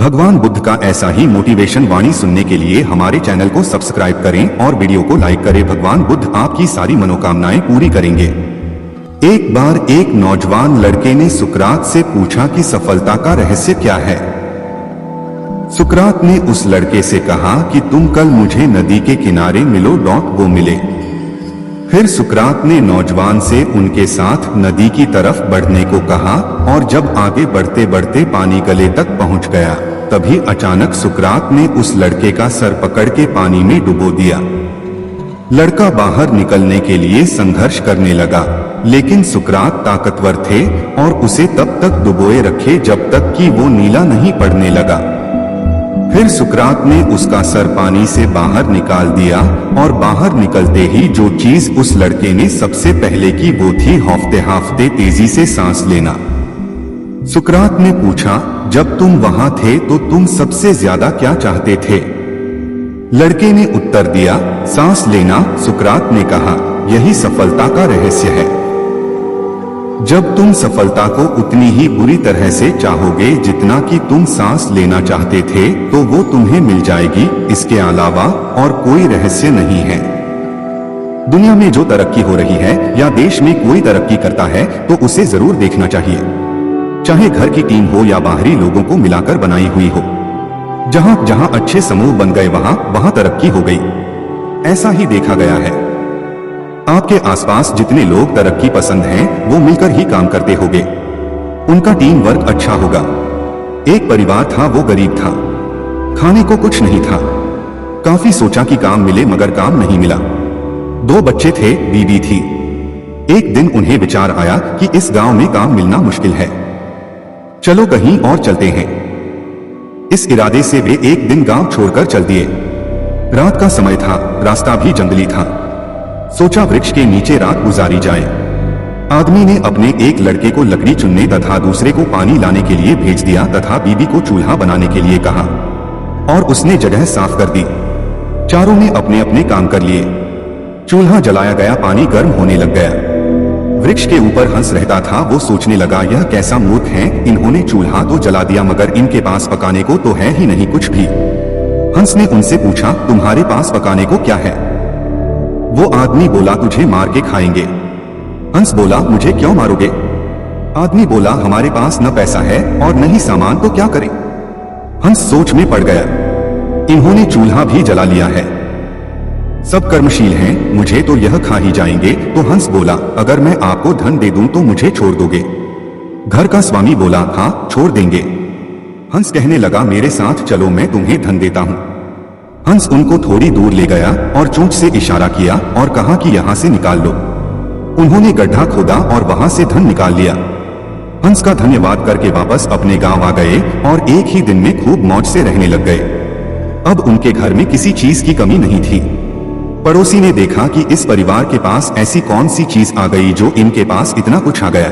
भगवान बुद्ध का ऐसा ही मोटिवेशन वाणी सुनने के लिए हमारे चैनल को सब्सक्राइब करें और वीडियो को लाइक करें। भगवान बुद्ध आपकी सारी मनोकामनाएं पूरी करेंगे। एक बार एक नौजवान लड़के ने सुकरात से पूछा कि सफलता का रहस्य क्या है। सुकरात ने उस लड़के से कहा कि तुम कल मुझे नदी के किनारे मिलो। वो मिले। फिर सुकरात ने नौजवान से उनके साथ नदी की तरफ बढ़ने को कहा और जब आगे बढ़ते बढ़ते पानी गले तक पहुंच गया, तभी अचानक सुकरात ने उस लड़के का सर पकड़ के पानी में डुबो दिया। लड़का बाहर निकलने के लिए संघर्ष करने लगा, लेकिन सुकरात ताकतवर थे और उसे तब तक डुबोए रखे जब तक कि वो नीला नहीं पड़ने लगा। फिर सुकरात ने उसका सर पानी से बाहर निकाल दिया और बाहर निकलते ही जो चीज उस लड़के ने सबसे पहले की वो थी हौफते हाफते तेजी से सांस लेना। सुकरात ने पूछा, जब तुम वहां थे तो तुम सबसे ज्यादा क्या चाहते थे? लड़के ने उत्तर दिया, सांस लेना। सुकरात ने कहा, यही सफलता का रहस्य है। जब तुम सफलता को उतनी ही बुरी तरह से चाहोगे जितना कि तुम सांस लेना चाहते थे, तो वो तुम्हें मिल जाएगी। इसके अलावा और कोई रहस्य नहीं है। दुनिया में जो तरक्की हो रही है या देश में कोई तरक्की करता है तो उसे जरूर देखना चाहिए, चाहे घर की टीम हो या बाहरी लोगों को मिलाकर बनाई हुई हो। जहां जहां अच्छे समूह बन गए वहां तरक्की हो गई। ऐसा ही देखा गया है। आपके आसपास जितने लोग तरक्की पसंद हैं, वो मिलकर ही काम करते होंगे। उनका टीम वर्क अच्छा होगा। एक परिवार था, वो गरीब था, खाने को कुछ नहीं था। काफी सोचा कि काम मिले, मगर काम नहीं मिला। 2 बच्चे थे, बीवी थी। एक दिन उन्हें विचार आया कि इस गांव में काम मिलना मुश्किल है, चलो कहीं और चलते हैं। इस इरादे से वे एक दिन गांव छोड़कर चल दिए। रात का समय था, रास्ता भी जंगली था। सोचा वृक्ष के नीचे रात गुजारी जाए। आदमी ने अपने एक लड़के को लकड़ी चुनने तथा दूसरे को पानी लाने के लिए भेज दिया तथा बीबी को चूल्हा बनाने के लिए कहा और उसने जगह साफ कर दी। चारों ने अपने अपने काम कर लिए। चूल्हा जलाया गया, पानी गर्म होने लग गया। वृक्ष के ऊपर हंस रहता था। वो सोचने लगा, यह कैसा मूर्ख है, इन्होंने चूल्हा तो जला दिया मगर इनके पास पकाने को तो है ही नहीं कुछ भी। हंस ने उनसे पूछा, तुम्हारे पास पकाने को क्या है? वो आदमी बोला, तुझे मार के खाएंगे। हंस बोला, मुझे क्यों मारोगे? आदमी बोला, हमारे पास न पैसा है और न ही सामान, तो क्या करें? हंस सोच में पड़ गया। इन्होंने चूल्हा भी जला लिया है, सब कर्मशील हैं, मुझे तो यह खा ही जाएंगे। तो हंस बोला, अगर मैं आपको धन दे दूं तो मुझे छोड़ दोगे? घर का स्वामी बोला, हाँ छोड़ देंगे। हंस कहने लगा, मेरे साथ चलो, मैं तुम्हें धन देता हूं। हंस उनको थोड़ी दूर ले गया और चोंच से इशारा किया और कहा कि यहां से निकाल लो। उन्होंने गड्ढा खोदा और वहां से धन निकाल लिया। हंस का धन्यवाद करके वापस अपने गांव आ गए और एक ही दिन में खूब मौज से रहने लग गए। अब उनके घर में किसी चीज की कमी नहीं थी। पड़ोसी ने देखा कि इस परिवार के पास ऐसी कौन सी चीज आ गई जो इनके पास इतना कुछ आ गया।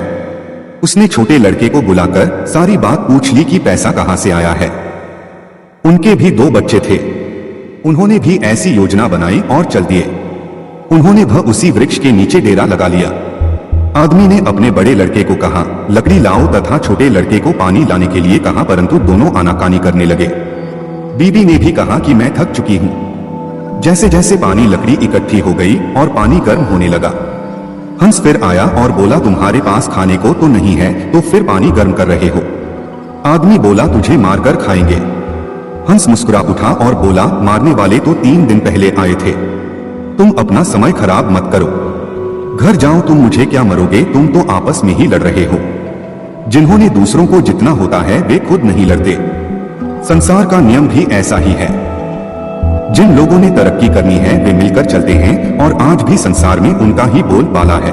उसने छोटे लड़के को बुलाकर सारी बात पूछ ली कि पैसा कहां से आया है। उनके भी 2 बच्चे थे। उन्होंने भी ऐसी योजना बनाई और चल दिए। उन्होंने उसी वृक्ष के नीचे डेरा लगा लिया। आदमी ने अपने बड़े लड़के को कहा, लकड़ी लाओ तथा छोटे लड़के को पानी लाने के लिए कहा, परंतु दोनों आनाकानी करने लगे। बीबी ने भी कहा कि मैं थक चुकी हूं। जैसे जैसे पानी लकड़ी इकट्ठी हो गई और पानी गर्म होने लगा। हंस फिर आया और बोला, तुम्हारे पास खाने को तो नहीं है, तो फिर पानी गर्म कर रहे हो? आदमी बोला, तुझे मारकर खाएंगे। हंस मुस्कुरा उठा और बोला, मारने वाले तो 3 दिन पहले आए थे, तुम अपना समय खराब मत करो। घर जाओ, तुम मुझे क्या मरोगे, तुम तो आपस में ही लड़ रहे हो। जिन्होंने दूसरों को जितना होता है वे खुद नहीं लड़ते। संसार का नियम भी ऐसा ही है। जिन लोगों ने तरक्की करनी है वे मिलकर चलते हैं और आज भी संसार में उनका ही बोलबाला है।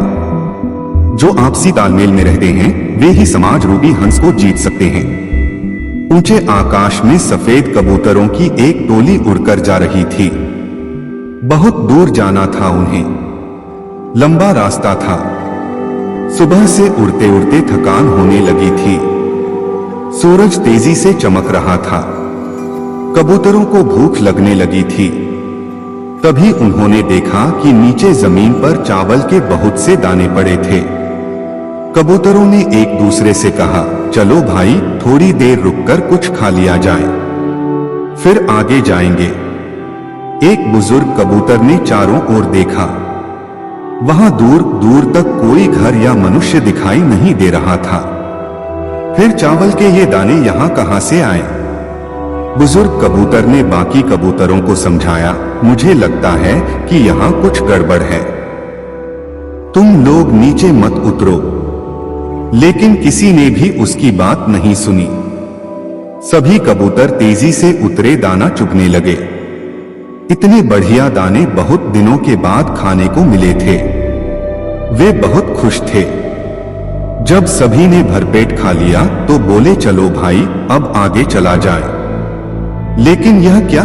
जो आपसी तालमेल में रहते हैं वे ही समाज रूपी हंस को जीत सकते हैं। ऊंचे आकाश में सफेद कबूतरों की एक टोली उड़कर जा रही थी। बहुत दूर जाना था उन्हें, लंबा रास्ता था। सुबह से उड़ते उड़ते थकान होने लगी थी। सूरज तेजी से चमक रहा था। कबूतरों को भूख लगने लगी थी। तभी उन्होंने देखा कि नीचे जमीन पर चावल के बहुत से दाने पड़े थे। कबूतरों ने एक दूसरे से कहा, चलो भाई थोड़ी देर रुककर कुछ खा लिया जाए, फिर आगे जाएंगे। एक बुजुर्ग कबूतर ने चारों ओर देखा। वहां दूर दूर तक कोई घर या मनुष्य दिखाई नहीं दे रहा था। फिर चावल के ये दाने यहां कहां से आए? बुजुर्ग कबूतर ने बाकी कबूतरों को समझाया, मुझे लगता है कि यहां कुछ गड़बड़ है, तुम लोग नीचे मत उतरो। लेकिन किसी ने भी उसकी बात नहीं सुनी। सभी कबूतर तेजी से उतरे, दाना चुगने लगे। इतने बढ़िया दाने बहुत दिनों के बाद खाने को मिले थे। वे बहुत खुश थे। जब सभी ने भरपेट खा लिया तो बोले, चलो भाई अब आगे चला जाए। लेकिन यह क्या?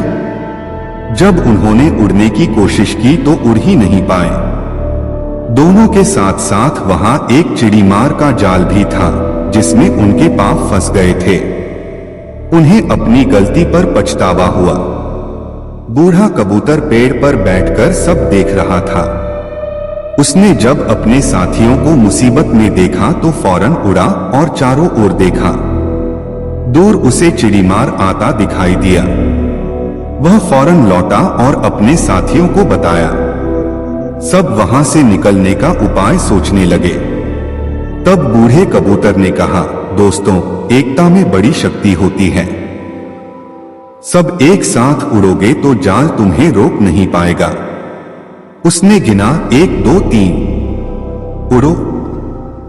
जब उन्होंने उड़ने की कोशिश की तो उड़ ही नहीं पाए। दोनों के साथ साथ वहां एक चिड़ीमार का जाल भी था जिसमें उनके पांव फंस गए थे। उन्हें अपनी गलती पर पछतावा हुआ। बूढ़ा कबूतर पेड़ पर बैठकर सब देख रहा था। उसने जब अपने साथियों को मुसीबत में देखा तो फौरन उड़ा और चारों ओर देखा। दूर उसे चिड़ीमार आता दिखाई दिया। वह फौरन लौटा और अपने साथियों को बताया। सब वहां से निकलने का उपाय सोचने लगे। तब बूढ़े कबूतर ने कहा, दोस्तों, एकता में बड़ी शक्ति होती है। सब एक साथ उड़ोगे तो जाल तुम्हें रोक नहीं पाएगा। उसने गिना, 1 2 3, उड़ो।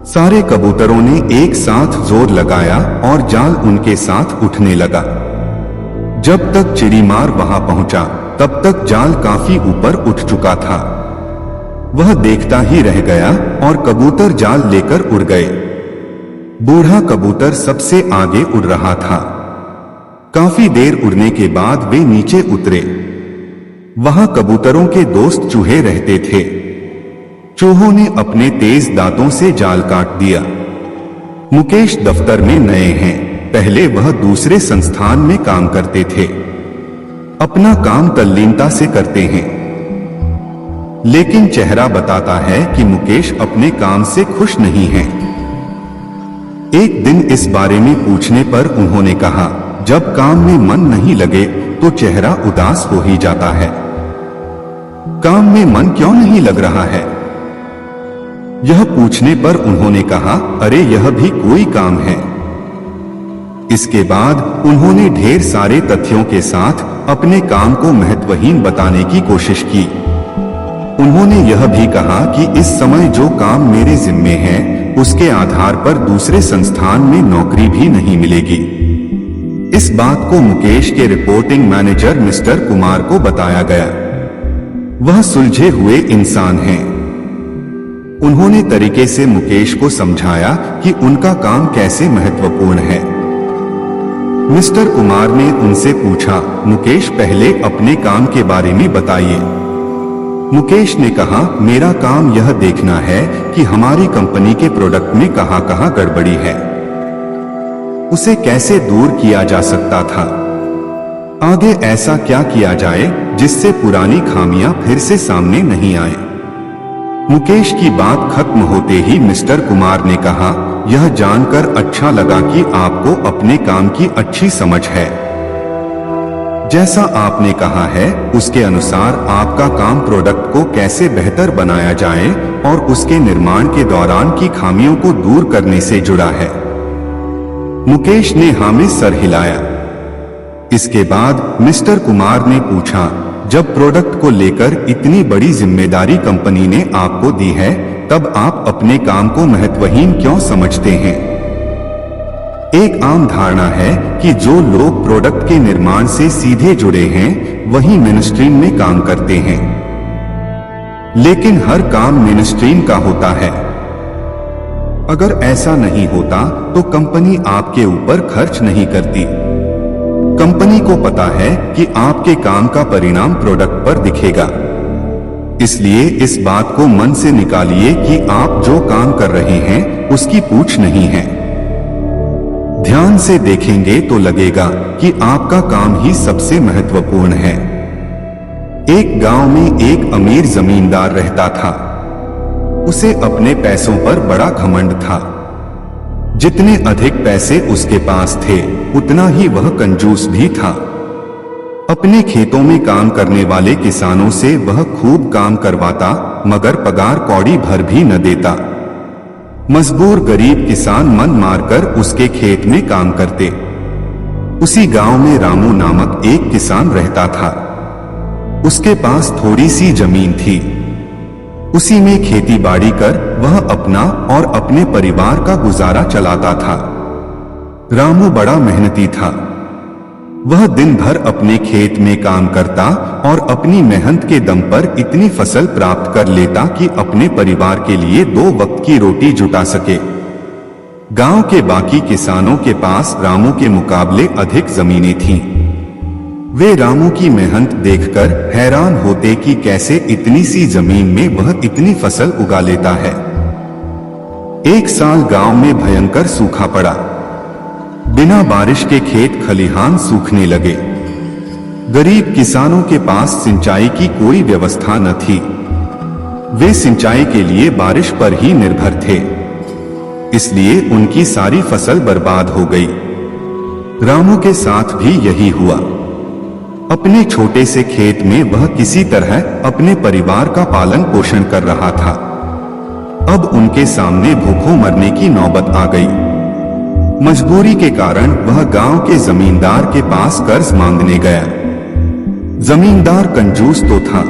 सारे कबूतरों ने एक साथ जोर लगाया और जाल उनके साथ उठने लगा। जब तक चिड़ीमार वहां पहुंचा तब तक जाल काफी ऊपर उठ चुका था। वह देखता ही रह गया और कबूतर जाल लेकर उड़ गए। बूढ़ा कबूतर सबसे आगे उड़ रहा था। काफी देर उड़ने के बाद वे नीचे उतरे। वहां कबूतरों के दोस्त चूहे रहते थे। चूहों ने अपने तेज दांतों से जाल काट दिया। मुकेश दफ्तर में नए हैं। पहले वह दूसरे संस्थान में काम करते थे। अपना काम तल्लीनता से करते हैं, लेकिन चेहरा बताता है कि मुकेश अपने काम से खुश नहीं है। एक दिन इस बारे में पूछने पर उन्होंने कहा, जब काम में मन नहीं लगे तो चेहरा उदास हो ही जाता है। काम में मन क्यों नहीं लग रहा है? यह पूछने पर उन्होंने कहा, अरे यह भी कोई काम है। इसके बाद उन्होंने ढेर सारे तथ्यों के साथ अपने काम को महत्वहीन बताने की कोशिश की। उन्होंने यह भी कहा कि इस समय जो काम मेरे जिम्मे है उसके आधार पर दूसरे संस्थान में नौकरी भी नहीं मिलेगी। इस बात को मुकेश के रिपोर्टिंग मैनेजर मिस्टर कुमार को बताया गया। वह सुलझे हुए इंसान हैं। उन्होंने तरीके से मुकेश को समझाया कि उनका काम कैसे महत्वपूर्ण है। मिस्टर कुमार ने उनसे पूछा, मुकेश पहले अपने काम के बारे में बताइए। मुकेश ने कहा, मेरा काम यह देखना है कि हमारी कंपनी के प्रोडक्ट में कहां-कहां गड़बड़ी है, उसे कैसे दूर किया जा सकता था, आगे ऐसा क्या किया जाए जिससे पुरानी खामियां फिर से सामने नहीं आए। मुकेश की बात खत्म होते ही मिस्टर कुमार ने कहा, यह जानकर अच्छा लगा कि आपको अपने काम की अच्छी समझ है। जैसा आपने कहा है उसके अनुसार आपका काम प्रोडक्ट को कैसे बेहतर बनाया जाए और उसके निर्माण के दौरान की खामियों को दूर करने से जुड़ा है। मुकेश ने हाँ में सर हिलाया। इसके बाद मिस्टर कुमार ने पूछा, जब प्रोडक्ट को लेकर इतनी बड़ी जिम्मेदारी कंपनी ने आपको दी है तब आप अपने काम को महत्वहीन क्यों समझते हैं? एक आम धारणा है कि जो लोग प्रोडक्ट के निर्माण से सीधे जुड़े हैं वही मेनस्ट्रीम में काम करते हैं, लेकिन हर काम मेनस्ट्रीम का होता है। अगर ऐसा नहीं होता तो कंपनी आपके ऊपर खर्च नहीं करती। कंपनी को पता है कि आपके काम का परिणाम प्रोडक्ट पर दिखेगा। इसलिए इस बात को मन से निकालिए कि आप जो काम कर रहे हैं उसकी पूछ नहीं है। ध्यान से देखेंगे तो लगेगा कि आपका काम ही सबसे महत्वपूर्ण है। एक गांव में एक अमीर जमींदार रहता था। उसे अपने पैसों पर बड़ा घमंड था। जितने अधिक पैसे उसके पास थे उतना ही वह कंजूस भी था। अपने खेतों में काम करने वाले किसानों से वह खूब काम करवाता, मगर पगार कौड़ी भर भी न देता। मजबूर गरीब किसान मन मारकर उसके खेत में काम करते। उसी गांव में रामू नामक एक किसान रहता था। उसके पास थोड़ी सी जमीन थी। उसी में खेती बाड़ी कर वह अपना और अपने परिवार का गुजारा चलाता था। रामू बड़ा मेहनती था। वह दिन भर अपने खेत में काम करता और अपनी मेहनत के दम पर इतनी फसल प्राप्त कर लेता कि अपने परिवार के लिए 2 वक्त की रोटी जुटा सके। गांव के बाकी किसानों के पास रामू के मुकाबले अधिक जमीनें थीं। वे रामू की मेहनत देखकर हैरान होते कि कैसे इतनी सी जमीन में वह इतनी फसल उगा लेता है। एक साल गांव में भयंकर सूखा पड़ा। बिना बारिश के खेत खलिहान सूखने लगे। गरीब किसानों के पास सिंचाई की कोई व्यवस्था न थी। वे सिंचाई के लिए बारिश पर ही निर्भर थे, इसलिए उनकी सारी फसल बर्बाद हो गई। रामू के साथ भी यही हुआ। अपने छोटे से खेत में वह किसी तरह अपने परिवार का पालन पोषण कर रहा था। अब उनके सामने भूखों मरने की नौबत आ गई। मजबूरी के कारण वह गांव के जमींदार के पास कर्ज मांगने गया। जमींदार कंजूस तो था।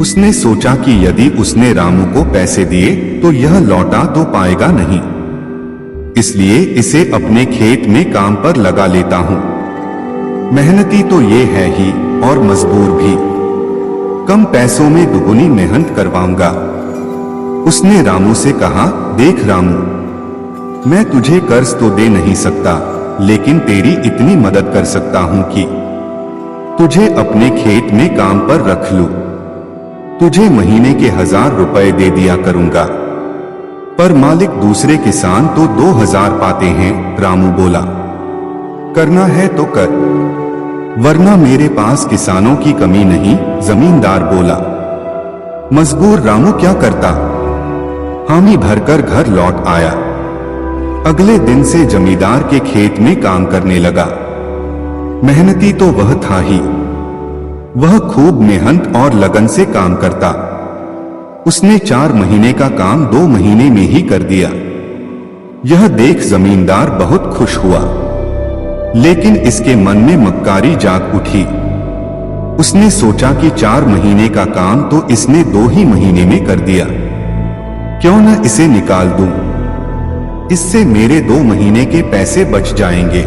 उसने सोचा कि यदि उसने रामू को पैसे दिए तो यह लौटा तो पाएगा नहीं, इसलिए इसे अपने खेत में काम पर लगा लेता हूं। मेहनती तो ये है ही और मजबूर भी। कम पैसों में दुगुनी मेहनत करवाऊंगा। उसने रामू से कहा, देख रामू, मैं तुझे कर्ज तो दे नहीं सकता, लेकिन तेरी इतनी मदद कर सकता हूं कि तुझे अपने खेत में काम पर रख लूं। तुझे महीने के 1000 रुपए दे दिया करूंगा। पर मालिक दूसरे किसान तो 2000 पाते हैं। रामू बोला, करना है तो कर, वरना मेरे पास किसानों की कमी नहीं। जमींदार बोला। मजबूर रामू क्या करता, हामी भरकर घर लौट आया। अगले दिन से जमींदार के खेत में काम करने लगा। मेहनती तो वह था ही। वह खूब मेहनत और लगन से काम करता। उसने 4 महीने का काम 2 महीने में ही कर दिया। यह देख जमींदार बहुत खुश हुआ, लेकिन इसके मन में मक्कारी जाग उठी। उसने सोचा कि 4 महीने का काम तो इसने 2 ही महीने में कर दिया, क्यों न इसे निकाल दूं। इससे मेरे 2 महीने के पैसे बच जाएंगे।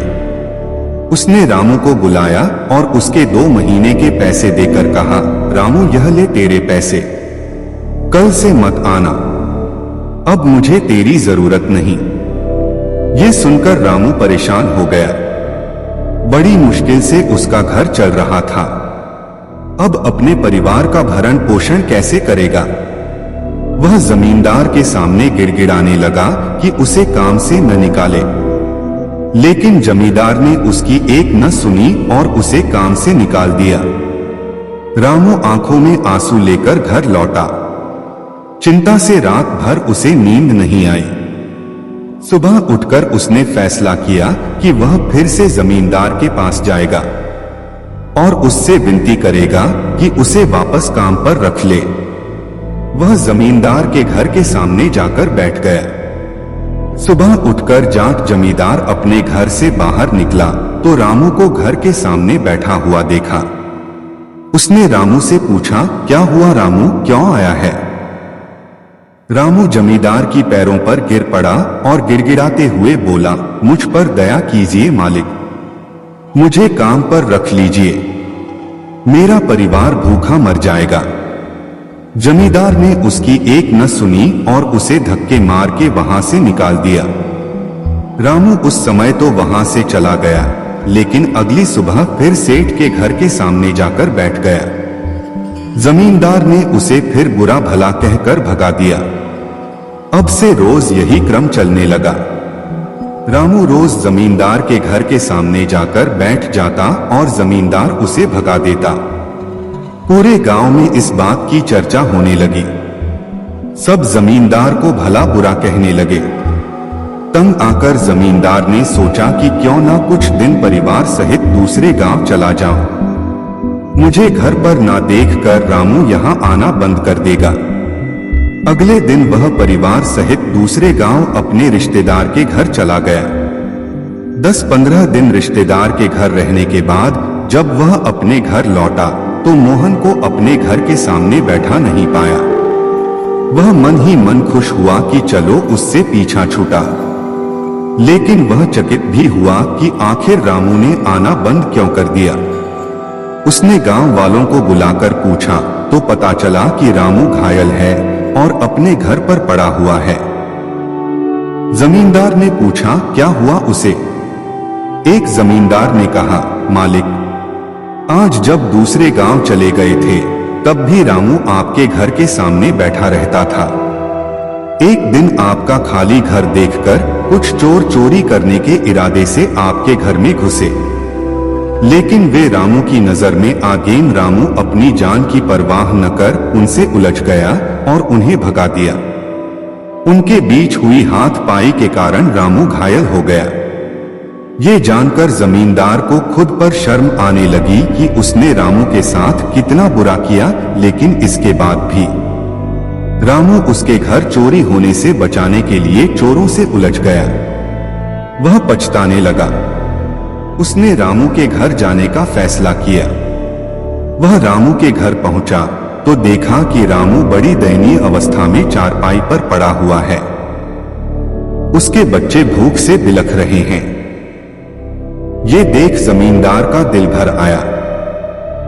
उसने रामू को बुलाया और उसके 2 महीने के पैसे देकर कहा, रामू यह ले तेरे पैसे, कल से मत आना, अब मुझे तेरी जरूरत नहीं। यह सुनकर रामू परेशान हो गया। बड़ी मुश्किल से उसका घर चल रहा था। अब अपने परिवार का भरण पोषण कैसे करेगा। वह जमींदार के सामने गिड़गिड़ाने लगा कि उसे काम से न निकाले, लेकिन जमींदार ने उसकी एक न सुनी और उसे काम से निकाल दिया। रामू आंखों में आंसू लेकर घर लौटा। चिंता से रात भर उसे नींद नहीं आई। सुबह उठकर उसने फैसला किया कि वह फिर से जमींदार के पास जाएगा और उससे विनती करेगा कि उसे वापस काम पर रख ले। वह जमींदार के घर के सामने जाकर बैठ गया। सुबह उठकर जाट जमींदार अपने घर से बाहर निकला तो रामू को घर के सामने बैठा हुआ देखा। उसने रामू से पूछा, क्या हुआ रामू, क्यों आया है। रामू जमींदार की पैरों पर गिर पड़ा और गिड़गिड़ाते हुए बोला, मुझ पर दया कीजिए मालिक, मुझे काम पर रख लीजिए, मेरा परिवार भूखा मर जाएगा। जमींदार ने उसकी एक न सुनी और उसे धक्के मार के वहां से निकाल दिया। रामू उस समय तो वहां से चला गया, लेकिन अगली सुबह फिर सेठ के घर के सामने जाकर बैठ गया। जमींदार ने उसे फिर बुरा भला कहकर भगा दिया। अब से रोज यही क्रम चलने लगा। रामू रोज जमींदार के घर के सामने जाकर बैठ जाता और जमींदार उसे भगा देता। पूरे गांव में इस बात की चर्चा होने लगी। सब जमींदार को भला बुरा कहने लगे। तंग आकर जमींदार ने सोचा कि क्यों ना कुछ दिन परिवार सहित दूसरे गांव चला जाऊं। मुझे घर पर ना देखकर रामू यहाँ आना बंद कर देगा। अगले दिन वह परिवार सहित दूसरे गांव अपने रिश्तेदार के घर चला गया। 10-15 दिन रिश्तेदार के घर रहने के बाद जब वह अपने घर लौटा तो मोहन को अपने घर के सामने बैठा नहीं पाया। वह मन ही मन खुश हुआ कि चलो उससे पीछा छूटा, लेकिन वह चकित भी हुआ कि आखिर रामू ने आना बंद क्यों कर दिया। उसने गांव वालों को बुलाकर पूछा तो पता चला कि रामू घायल है और अपने घर पर पड़ा हुआ है। जमींदार ने पूछा क्या हुआ उसे। एक जमींदार ने कहा, मालिक, आज जब दूसरे गांव चले गए थे तब भी रामू आपके घर के सामने बैठा रहता था। एक दिन आपका खाली घर देखकर कुछ चोर चोरी करने के इरादे से आपके घर में घुसे, लेकिन वे रामू की नजर में आ गए। रामू अपनी जान की परवाह न कर उनसे उलझ गया और उन्हें भगा दिया। उनके बीच हुई हाथ-पाई के कारण रामू घायल हो गया। ये जानकर जमींदार को खुद पर शर्म आने लगी कि उसने रामू के साथ कितना बुरा किया, लेकिन इसके बाद भी रामू उसके घर चोरी होने से बचाने के लिए चोरों से उलझ गया। वह पछताने लगा। उसने रामू के घर जाने का फैसला किया। वह रामू के घर पहुंचा तो देखा कि रामू बड़ी दयनीय अवस्था में चारपाई पर पड़ा हुआ है। उसके बच्चे भूख से बिलख रहे हैं। ये देख जमींदार का दिल भर आया।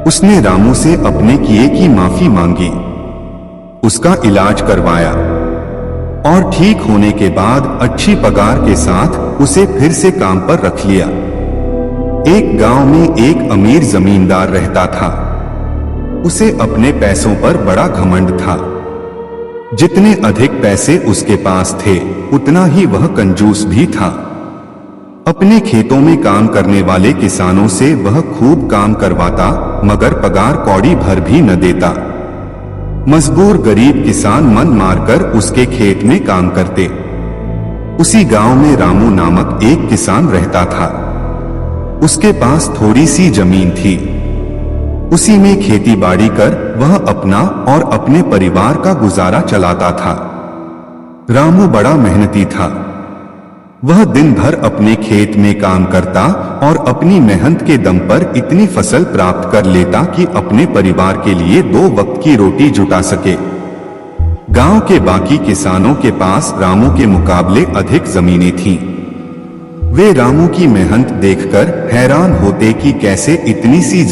उसने रामू से अपने किए की माफी मांगी, उसका इलाज करवाया और ठीक होने के बाद अच्छी पगार के साथ उसे फिर से काम पर रख लिया। एक गांव में एक अमीर जमींदार रहता था। उसे अपने पैसों पर बड़ा घमंड था। जितने अधिक पैसे उसके पास थे उतना ही वह कंजूस भी था। अपने खेतों में काम करने वाले किसानों से वह खूब काम करवाता, मगर पगार कौड़ी भर भी न देता। मजबूर गरीब किसान मन मारकर उसके खेत में काम करते। उसी गांव में रामू नामक एक किसान रहता था। उसके पास थोड़ी सी जमीन थी। उसी में खेती बाड़ी कर वह अपना और अपने परिवार का गुजारा चलाता था। रामू बड़ा मेहनती था। वह दिन भर अपने खेत में काम करता और अपनी मेहनत के दम पर इतनी फसल प्राप्त कर लेता कि अपने परिवार के लिए 2 वक्त की रोटी जुटा सके। गांव के बाकी किसानों के पास रामू के मुकाबले अधिक जमीनें थीं। वे रामू की मेहनत देखकर हैरान होते कि कैसे इतनी सी